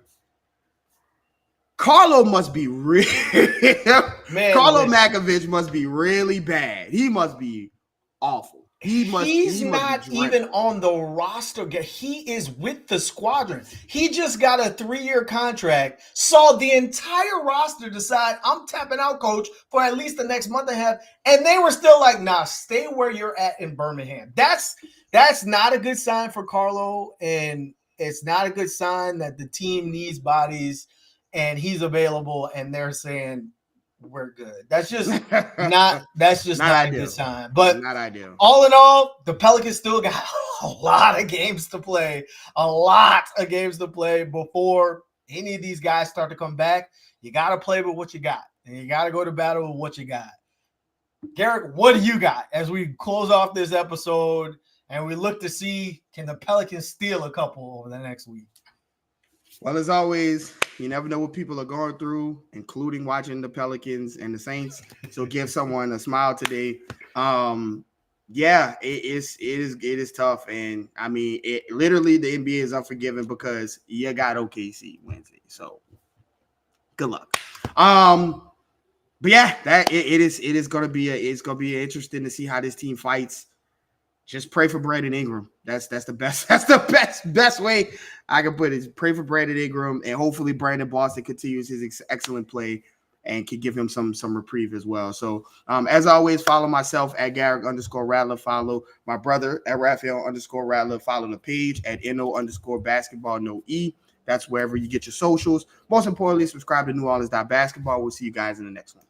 Carlo must be real. Carlo Makovich must be really bad. He must be awful. He's not even on the roster. He is with the squadron. He just got a 3-year contract. Saw the entire roster decide, I'm tapping out, coach, for at least the next month and a half. And they were still like, nah, stay where you're at in Birmingham. That's not a good sign for Carlo. And it's not a good sign that the team needs bodies and he's available. And they're saying, we're good. That's just not a good sign. But not ideal. All in all, the Pelicans still got a lot of games to play. Before any of these guys start to come back. You got to play with what you got. And you got to go to battle with what you got. Garrick, what do you got as we close off this episode and we look to see, can the Pelicans steal a couple over the next week? Well, as always, you never know what people are going through, including watching the Pelicans and the Saints. So give someone a smile today. Yeah, it is tough. And I mean, literally the NBA is unforgiving because you got OKC Wednesday. So good luck. But yeah, it is gonna be interesting to see how this team fights. Just pray for Brandon Ingram. That's the best way I can put it. Pray for Brandon Ingram, and hopefully Brandon Boston continues his excellent play and can give him some reprieve as well. So as always, follow myself at Garrick_Rattler. Follow my brother at Raphael_Rattler. Follow the page at NO_Basketball, no E. That's wherever you get your socials. Most importantly, subscribe to NewOrleans.Basketball. We'll see you guys in the next one.